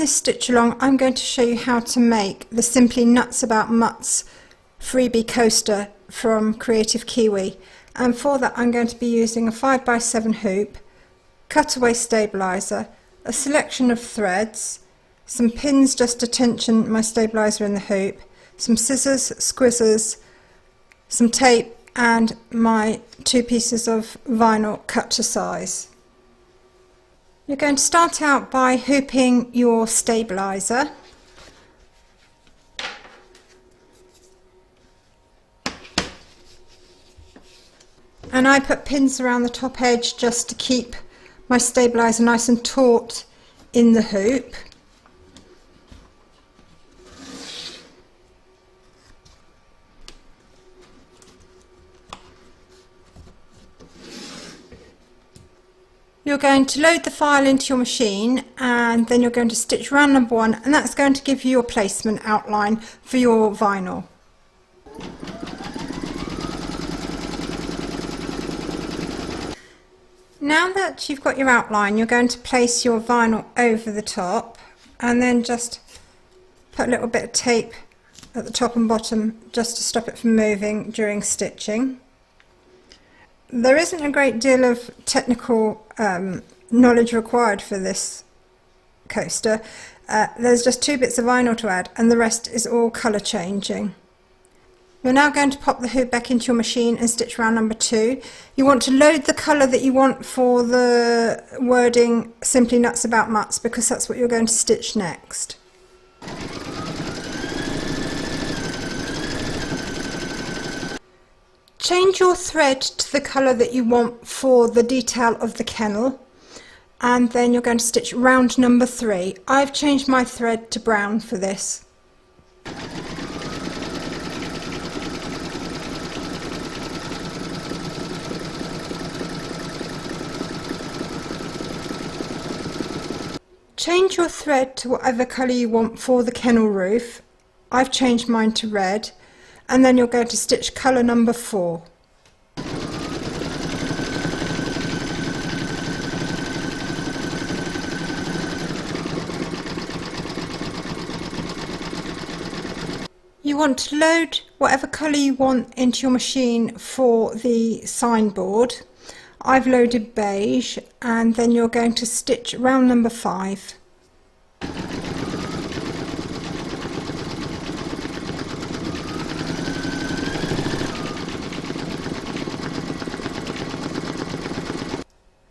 this stitch along, I'm going to show you how to make the Simply Nutz About Mutz freebie coaster from Kreative Kiwi, and for that I'm going to be using a 5x7 hoop, cutaway stabiliser, a selection of threads, some pins just to tension my stabiliser in the hoop, some scissors, squizzers, some tape and my 2 pieces of vinyl cut to size. You're going to start out by hooping your stabiliser. And I put pins around the top edge just to keep my stabiliser nice and taut in the hoop. You're going to load the file into your machine, and then you're going to stitch round number 1, and that's going to give you your placement outline for your vinyl. Now that you've got your outline, you're going to place your vinyl over the top and then just put a little bit of tape at the top and bottom just to stop it from moving during stitching. There isn't a great deal of technical knowledge required for this coaster. There's just 2 bits of vinyl to add, and the rest is all colour changing. You're now going to pop the hoop back into your machine and stitch round number 2. You want to load the colour that you want for the wording Simply Nutz About Mutz, because that's what you're going to stitch next. Change your thread to the colour that you want for the detail of the kennel, and then you're going to stitch round number 3. I've changed my thread to brown for this. Change your thread to whatever colour you want for the kennel roof. I've changed mine to red. And then you're going to stitch colour number 4. You want to load whatever colour you want into your machine for the signboard. I've loaded beige, and then you're going to stitch round number 5.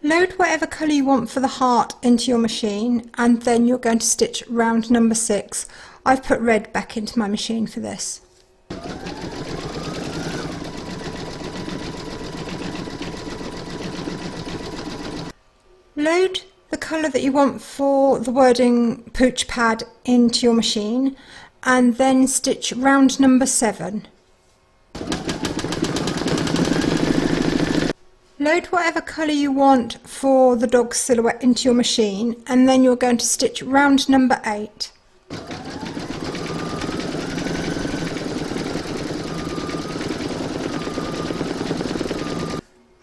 Load whatever colour you want for the heart into your machine, and then you're going to stitch round number 6. I've put red back into my machine for this. Load the colour that you want for the wording pooch pad into your machine, and then stitch round number 7. Load whatever colour you want for the dog silhouette into your machine, and then you're going to stitch round number 8.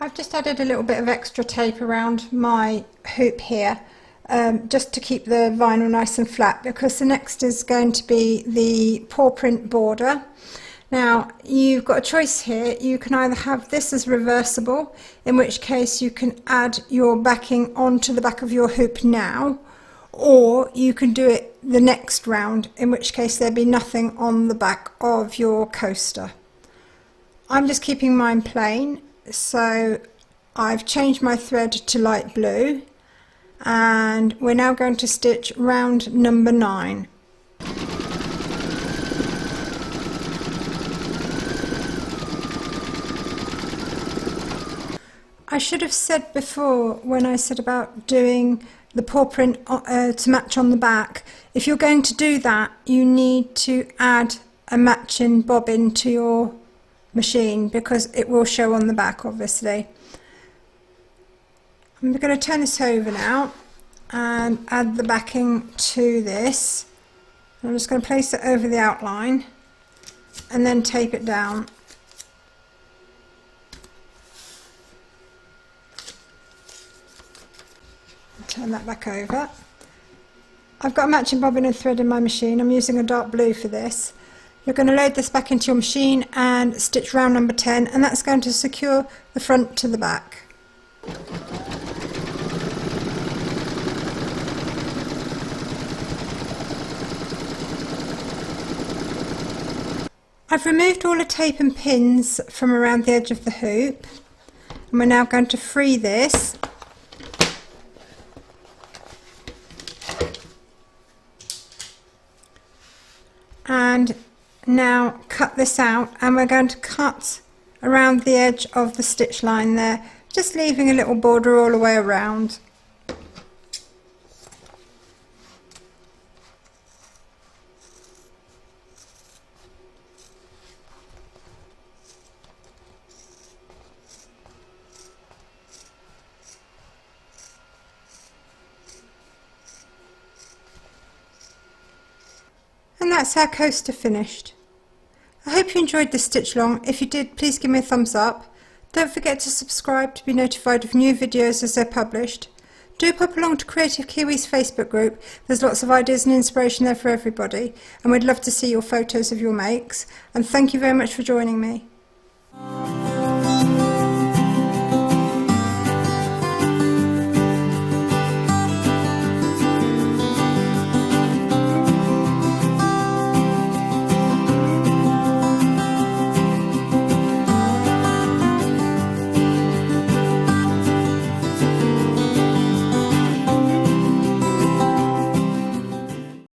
I've just added a little bit of extra tape around my hoop here, just to keep the vinyl nice and flat, because the next is going to be the paw print border. Now you've got a choice here. You can either have this as reversible, in which case you can add your backing onto the back of your hoop now, or you can do it the next round, in which case there'd be nothing on the back of your coaster. I'm just keeping mine plain, so I've changed my thread to light blue, and we're now going to stitch round number 9. I should have said before, when I said about doing the paw print to match on the back, if you're going to do that, you need to add a matching bobbin to your machine, because it will show on the back, obviously. I'm going to turn this over now and add the backing to this. I'm just going to place it over the outline and then tape it down. Turn that back over. I've got a matching bobbin and thread in my machine. I'm using a dark blue for this. You're going to load this back into your machine and stitch round number 10, and that's going to secure the front to the back. I've removed all the tape and pins from around the edge of the hoop, and we're now going to free this. And now cut this out, and we're going to cut around the edge of the stitch line there, just leaving a little border all the way around. And that's our coaster finished. I hope you enjoyed this stitch along. If you did, please give me a thumbs up. Don't forget to subscribe to be notified of new videos as they're published. Do pop along to Kreative Kiwi's Facebook group. There's lots of ideas and inspiration there for everybody, and we'd love to see your photos of your makes. And thank you very much for joining me.